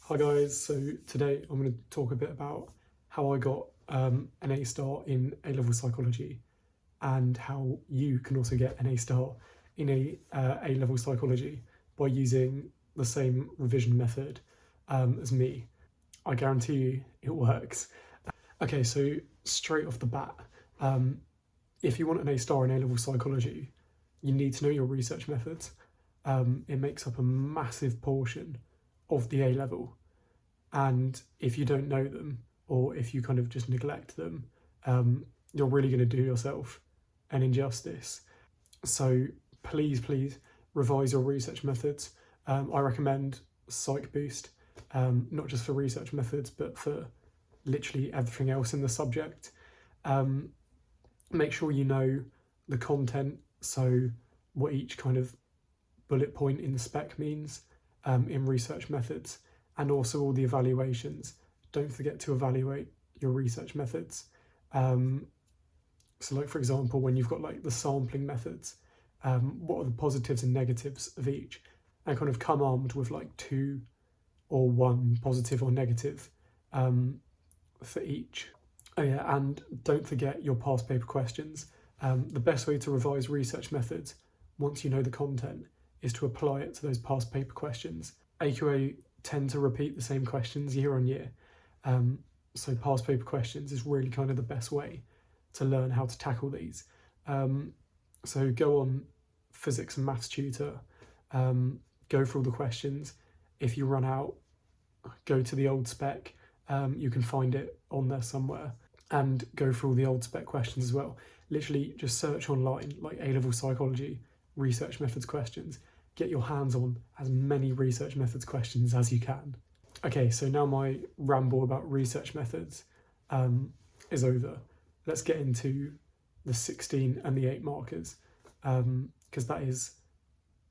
Hi guys, so today I'm going to talk a bit about how I got an A star in A-level psychology and how you can also get an A star in A-level psychology by using the same revision method as me. I guarantee you it works. Okay, so straight off the bat, if you want an A star in A-level psychology, you need to know your research methods. It makes up a massive portion of the A level. And if you don't know them, or if you kind of just neglect them, you're really going to do yourself an injustice. So please revise your research methods. I recommend PsychBoost, not just for research methods, but for literally everything else in the subject. Make sure you know the content, so what each kind of bullet point in the spec means in research methods, and also all the evaluations. Don't forget to evaluate your research methods. So like, for example, when you've got like the sampling methods, what are the positives and negatives of each? And kind of come armed with like 2 or 1 positive or negative for each. Oh yeah, and don't forget your past paper questions. The best way to revise research methods, once you know the content, is to apply it to those past paper questions. AQA tend to repeat the same questions year on year. So past paper questions is really kind of the best way to learn how to tackle these. So go on Physics and Maths Tutor, go through all the questions. If you run out, go to the old spec. You can find it on there somewhere, and go through all the old spec questions as well. Literally just search online, like A-level psychology, research methods questions. Get your hands on as many research methods questions as you can. Okay, so now my ramble about research methods is over. Let's get into the 16 and the 8 markers, because that is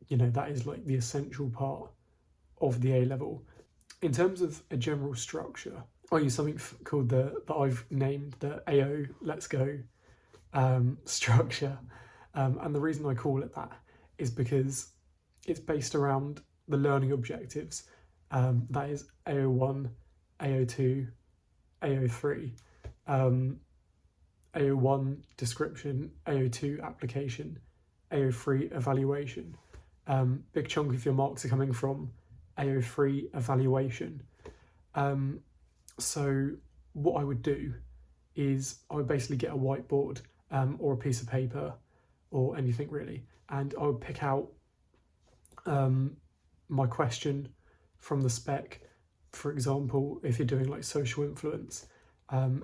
like the essential part of the A level. In terms of a general structure, I use something called that I've named the AO Let's Go structure, and the reason I call it that is because it's based around the learning objectives. That is AO1, AO2, AO3. AO1 description, AO2 application, AO3 evaluation. Big chunk of your marks are coming from AO3 evaluation. So what I would do is I would basically get a whiteboard or a piece of paper or anything really, and I would pick out my question from the spec. For example, if you're doing like social influence,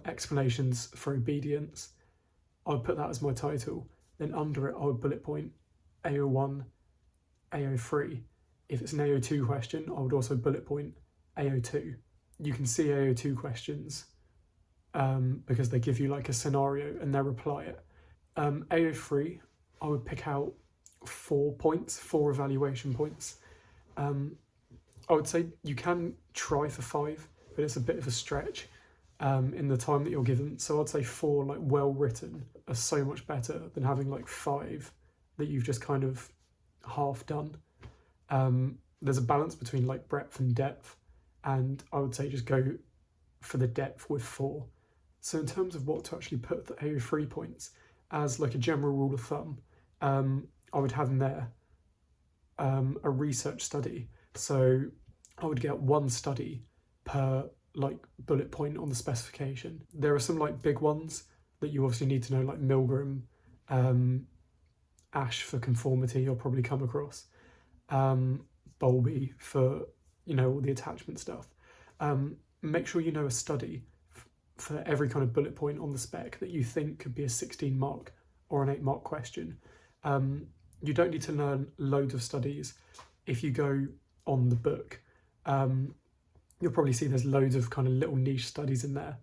explanations for obedience, I would put that as my title. Then under it, I would bullet point AO1, AO3. If it's an AO2 question, I would also bullet point AO2. You can see AO2 questions because they give you like a scenario and they reply it. AO3, I would pick out 4 points, 4 evaluation points. I would say you can try for 5, but it's a bit of a stretch in the time that you're given. So I'd say 4 like well written are so much better than having like 5 that you've just kind of half done. There's a balance between like breadth and depth, and I would say just go for the depth with 4. So in terms of what to actually put the AO3 points, as like a general rule of thumb, I would have in there a research study. So I would get 1 study per like bullet point on the specification. There are some like big ones that you obviously need to know, like Milgram, Ash for conformity you'll probably come across, Bowlby for, all the attachment stuff. Make sure you know a study for every kind of bullet point on the spec that you think could be a 16 mark or an 8 mark question. You don't need to learn loads of studies. If you go on the book, you'll probably see there's loads of kind of little niche studies in there.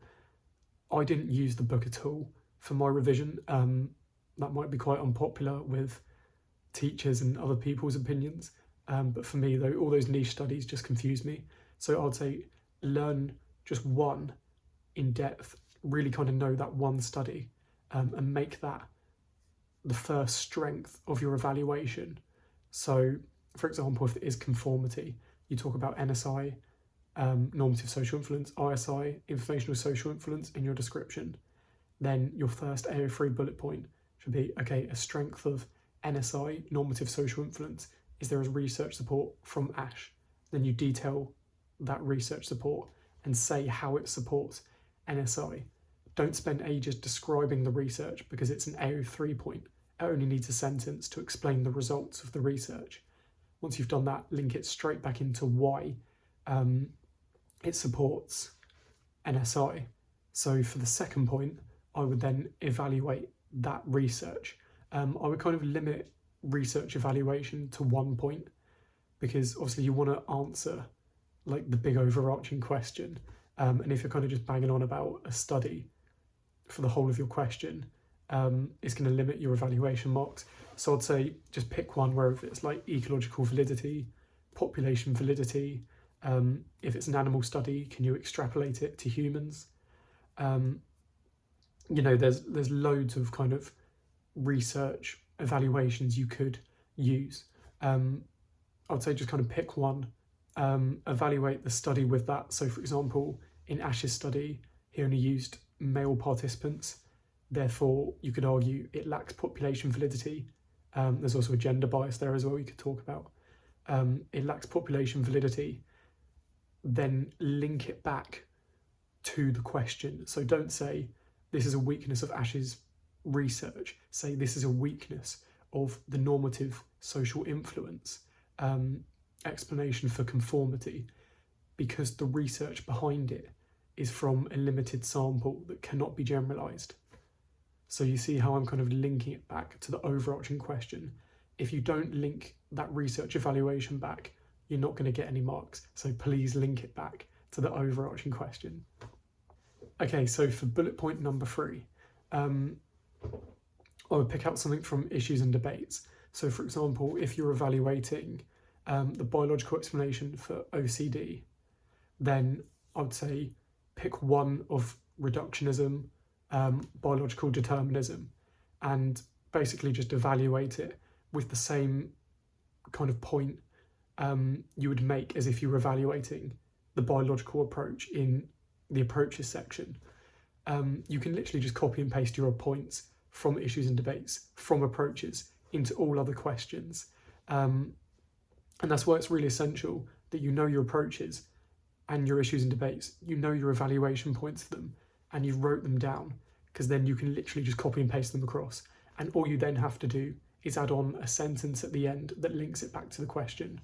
I didn't use the book at all for my revision. That might be quite unpopular with teachers and other people's opinions. But for me, though, all those niche studies just confuse me. So I'd say learn just 1 in depth, really kind of know that 1 study, and make that the first strength of your evaluation. So, for example, if it is conformity, you talk about NSI, normative social influence, ISI, informational social influence in your description, then your first AO3 bullet point should be, okay, a strength of NSI, normative social influence, is there research support from ASH? Then you detail that research support and say how it supports NSI. Don't spend ages describing the research because it's an AO3 point. It only needs a sentence to explain the results of the research. Once you've done that, link it straight back into why it supports NSI. So for the second point, I would then evaluate that research. I would kind of limit research evaluation to 1 point because obviously you want to answer like the big overarching question. And if you're kind of just banging on about a study for the whole of your question, it's going to limit your evaluation marks. So I'd say just pick one where if it's like ecological validity, population validity, if it's an animal study, can you extrapolate it to humans? There's loads of kind of research evaluations you could use. I'd say just kind of pick one, evaluate the study with that. So for example, in Ash's study, he only used male participants. Therefore, you could argue it lacks population validity. There's also a gender bias there as well you could talk about. It lacks population validity. Then link it back to the question. So don't say, this is a weakness of Ash's research. Say, this is a weakness of the normative social influence explanation for conformity, because the research behind it is from a limited sample that cannot be generalized. So you see how I'm kind of linking it back to the overarching question. If you don't link that research evaluation back, you're not going to get any marks. So please link it back to the overarching question. Okay, so for bullet point number 3, I would pick out something from issues and debates. So for example, if you're evaluating the biological explanation for OCD, then I would say pick one of reductionism, biological determinism, and basically just evaluate it with the same kind of point you would make as if you were evaluating the biological approach in the approaches section. You can literally just copy and paste your points from issues and debates, from approaches, into all other questions. And that's why it's really essential that you know your approaches and your issues and debates, you know your evaluation points for them, and you wrote them down, because then you can literally just copy and paste them across. And all you then have to do is add on a sentence at the end that links it back to the question.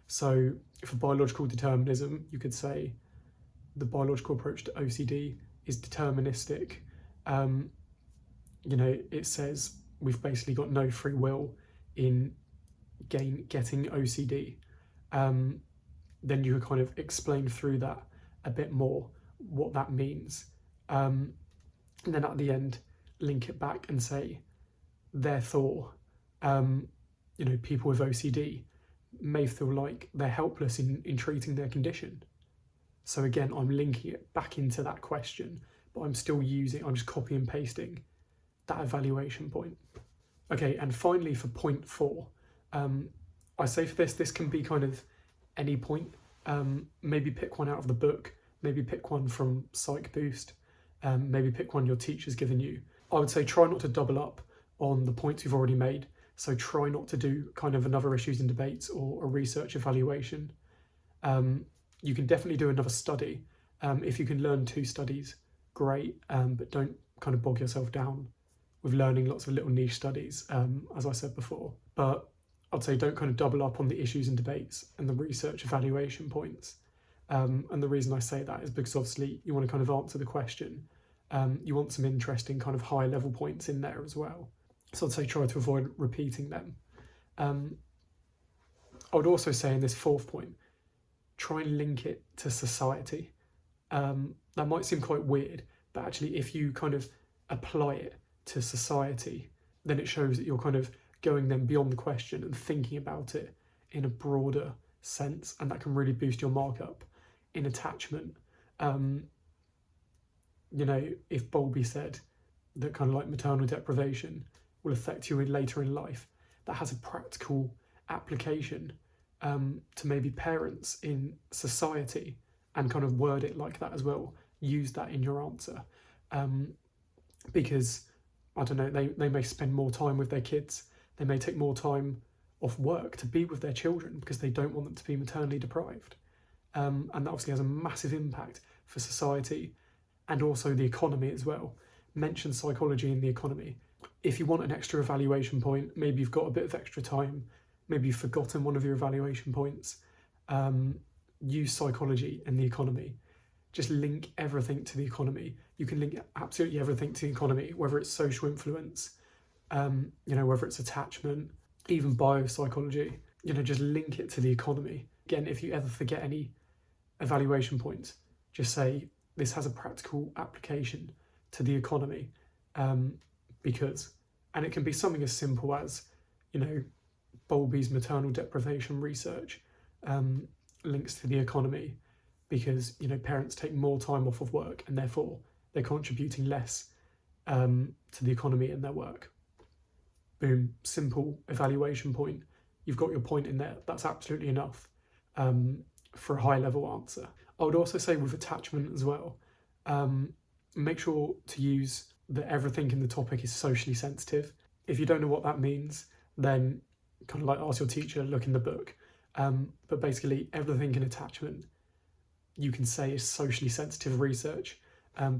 So for biological determinism, you could say the biological approach to OCD is deterministic. It says we've basically got no free will in getting OCD. Then you could kind of explain through that a bit more, what that means. And then at the end, link it back and say, therefore, people with OCD may feel like they're helpless in treating their condition. So again, I'm linking it back into that question, but I'm just copy and pasting that evaluation point. Okay, and finally for point 4, I say for this can be kind of any point. Maybe pick one out of the book, maybe pick one from Psych Boost, maybe pick one your teacher's given you. I would say try not to double up on the points you've already made. So try not to do kind of another issues and debates or a research evaluation. You can definitely do another study. If you can learn 2 studies, great, but don't kind of bog yourself down with learning lots of little niche studies, as I said before. But I'd say don't kind of double up on the issues and debates and the research evaluation points. And the reason I say that is because obviously you want to kind of answer the question. You want some interesting kind of high level points in there as well. So I'd say try to avoid repeating them. I would also say in this 4th point, try and link it to society. That might seem quite weird, but actually if you kind of apply it to society, then it shows that you're kind of going then beyond the question and thinking about it in a broader sense, and that can really boost your markup. In attachment, if Bowlby said that kind of like maternal deprivation will affect you later in life, that has a practical application to maybe parents in society and kind of word it like that as well. Use that in your answer, because I don't know, they may spend more time with their kids. They may take more time off work to be with their children because they don't want them to be maternally deprived. And that obviously has a massive impact for society and also the economy as well. Mention psychology in the economy. If you want an extra evaluation point, maybe you've got a bit of extra time, maybe you've forgotten one of your evaluation points, use psychology in the economy. Just link everything to the economy. You can link absolutely everything to the economy, whether it's social influence, whether it's attachment, even biopsychology, just link it to the economy. Again, if you ever forget any evaluation points, just say this has a practical application to the economy, because, and it can be something as simple as, Bowlby's maternal deprivation research links to the economy because, parents take more time off of work and therefore they're contributing less to the economy in their work. Boom, simple evaluation point. You've got your point in there. That's absolutely enough for a high level answer. I would also say with attachment as well, make sure to use that everything in the topic is socially sensitive. If you don't know what that means, then kind of like ask your teacher, look in the book. But basically everything in attachment you can say is socially sensitive research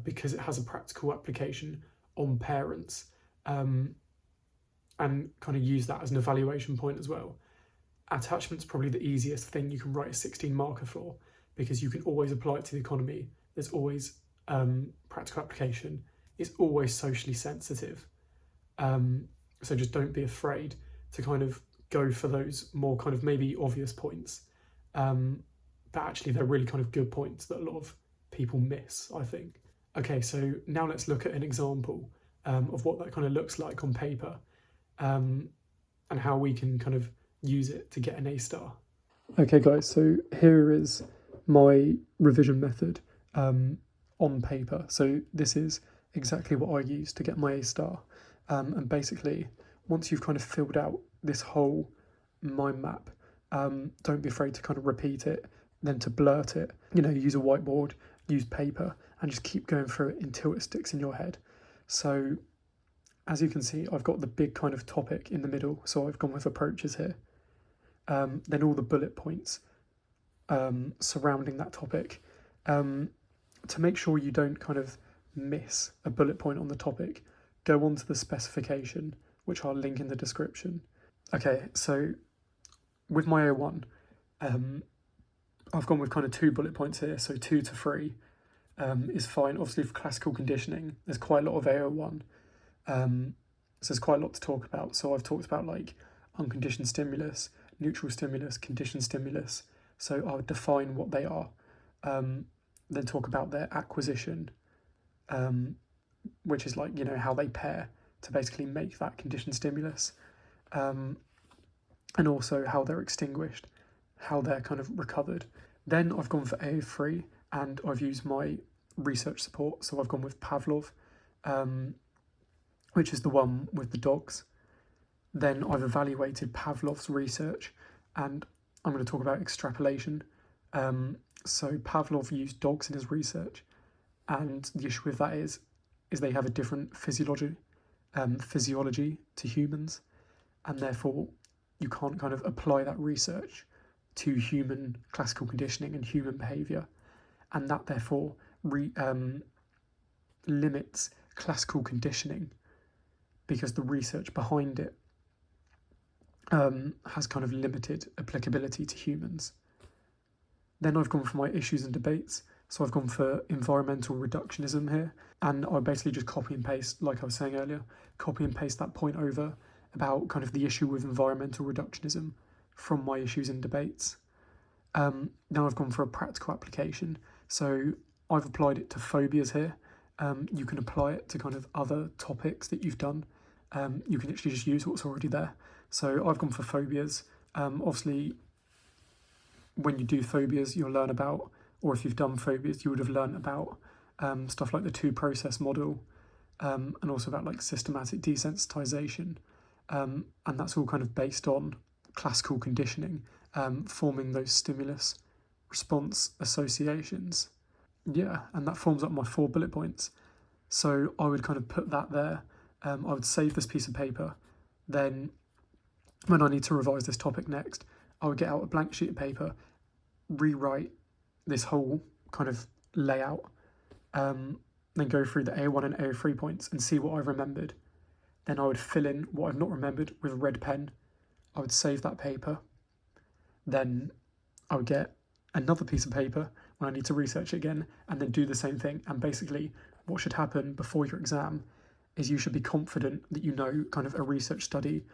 because it has a practical application on parents, and kind of use that as an evaluation point as well. Attachment's probably the easiest thing you can write a 16 marker for because you can always apply it to the economy. There's always practical application. It's always socially sensitive. So just don't be afraid to kind of go for those more kind of maybe obvious points. But actually they're really kind of good points that a lot of people miss, I think. Okay, so now let's look at an example of what that kind of looks like on paper, and how we can kind of use it to get an A star. Okay guys, so here is my revision method on paper. So this is exactly what I use to get my A star. And basically, once you've kind of filled out this whole mind map, don't be afraid to kind of repeat it, then to blurt it. Use a whiteboard, use paper, and just keep going through it until it sticks in your head. So as you can see, I've got the big kind of topic in the middle, so I've gone with approaches here. Then all the bullet points surrounding that topic. To make sure you don't kind of miss a bullet point on the topic, go on to the specification, which I'll link in the description. Okay, so with my O1, I've gone with kind of 2 bullet points here, so 2 to 3 is fine. Obviously for classical conditioning, there's quite a lot of AO1, so there's quite a lot to talk about. So I've talked about like unconditioned stimulus, neutral stimulus, conditioned stimulus. So I'll define what they are, then talk about their acquisition, which is like, how they pair to basically make that conditioned stimulus, and also how they're extinguished, how they're kind of recovered. Then I've gone for AO3 and I've used my research support. So I've gone with Pavlov, which is the one with the dogs. Then I've evaluated Pavlov's research and I'm going to talk about extrapolation. So Pavlov used dogs in his research, and the issue with that is they have a different physiology to humans, and therefore you can't kind of apply that research to human classical conditioning and human behaviour, and that therefore limits classical conditioning because the research behind it has kind of limited applicability to humans. Then I've gone for my issues and debates. So I've gone for environmental reductionism here, and I basically just copy and paste, like I was saying earlier, copy and paste that point over about kind of the issue with environmental reductionism from my issues and debates. Now I've gone for a practical application. So I've applied it to phobias here. You can apply it to kind of other topics that you've done. You can actually just use what's already there. So I've gone for phobias. Obviously, when you do phobias, you'll learn about, or if you've done phobias, you would have learned about stuff like the 2-process model, and also about like systematic desensitization. And that's all kind of based on classical conditioning, forming those stimulus response associations. Yeah, and that forms up my 4 bullet points. So I would kind of put that there. I would save this piece of paper. Then when I need to revise this topic next, I would get out a blank sheet of paper, rewrite this whole kind of layout, then go through the A1 and A3 points and see what I've remembered. Then I would fill in what I've not remembered with a red pen. I would save that paper. Then I would get another piece of paper when I need to research it again, and then do the same thing. And basically what should happen before your exam is you should be confident that you know kind of a research study,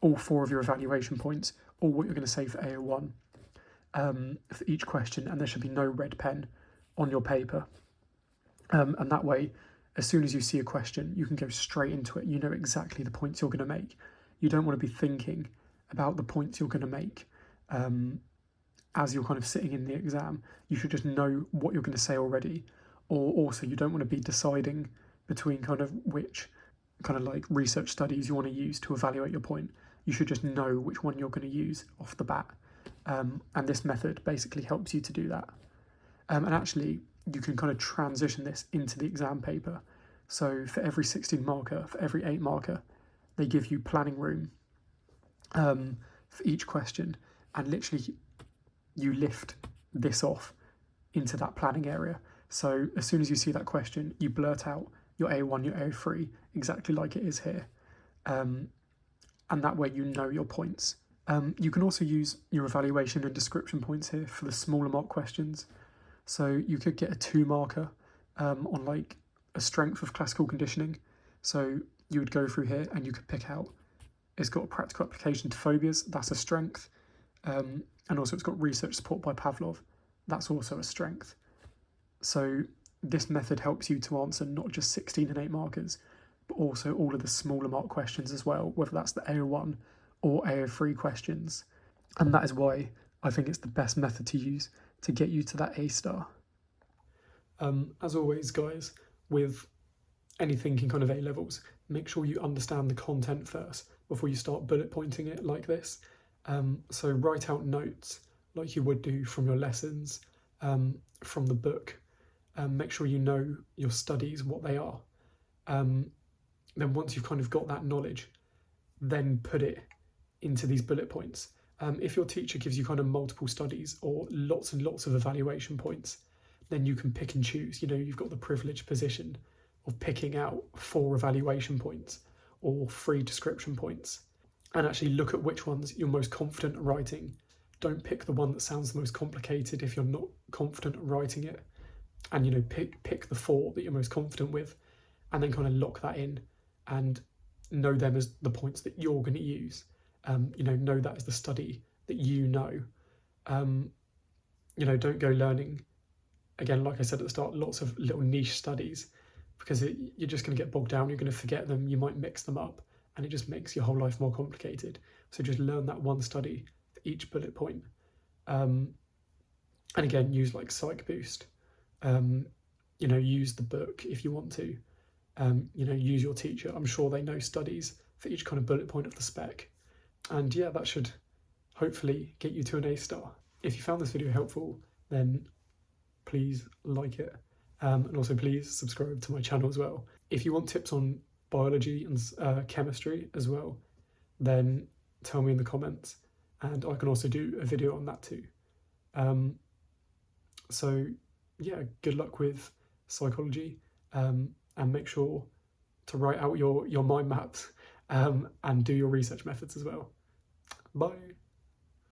all 4 of your evaluation points, or what you're going to say for A01 for each question, and there should be no red pen on your paper. And that way, as soon as you see a question, you can go straight into it. You know exactly the points you're going to make. You don't want to be thinking about the points you're going to make as you're kind of sitting in the exam. You should just know what you're going to say already. Or also, you don't want to be deciding between kind of which kind of like research studies you want to use to evaluate your point. You should just know which one you're going to use off the bat. And this method basically helps you to do that. And actually, you can kind of transition this into the exam paper. So for every 16 marker, for every 8 marker, they give you planning room for each question. And literally, you lift this off into that planning area. So as soon as you see that question, you blurt out your A1, your A3, exactly like it is here. And that way you know your points. You can also use your evaluation and description points here for the smaller mark questions. So you could get a 2 marker on like a strength of classical conditioning. So you would go through here and you could pick out, it's got a practical application to phobias, that's a strength. And also it's got research support by Pavlov, that's also a strength. So this method helps you to answer not just 16 and 8 markers, but also all of the smaller mark questions as well, whether that's the A01 or A03 questions. And that is why I think it's the best method to use to get you to that A star. As always, guys, with anything in kind of A levels, make sure you understand the content first before you start bullet pointing it like this. So write out notes like you would do from your lessons, from the book. Make sure you know your studies, what they are. Then once you've kind of got that knowledge, then put it into these bullet points. If your teacher gives you kind of multiple studies or lots and lots of evaluation points, then you can pick and choose. You know, you've got the privileged position of picking out 4 evaluation points or 3 description points, and actually look at which ones you're most confident at writing. Don't pick the one that sounds the most complicated if you're not confident at writing it. And, you know, pick the 4 that you're most confident with, and then kind of lock that in and know them as the points that you're going to use. You know that is the study that you know. You know, don't go learning, again, like I said at the start, lots of little niche studies, because you're just going to get bogged down, you're going to forget them, you might mix them up, and it just makes your whole life more complicated. So just learn that one study for each bullet point. And again, use like PsychBoost. You know, use the book if you want to. You know, use your teacher. I'm sure they know studies for each kind of bullet point of the spec. And yeah, that should hopefully get you to an A star. If you found this video helpful, then please like it. And also please subscribe to my channel as well. If you want tips on biology and chemistry as well, then tell me in the comments, and I can also do a video on that too. So yeah, good luck with psychology, and make sure to write out your mind maps and do your research methods as well. Bye.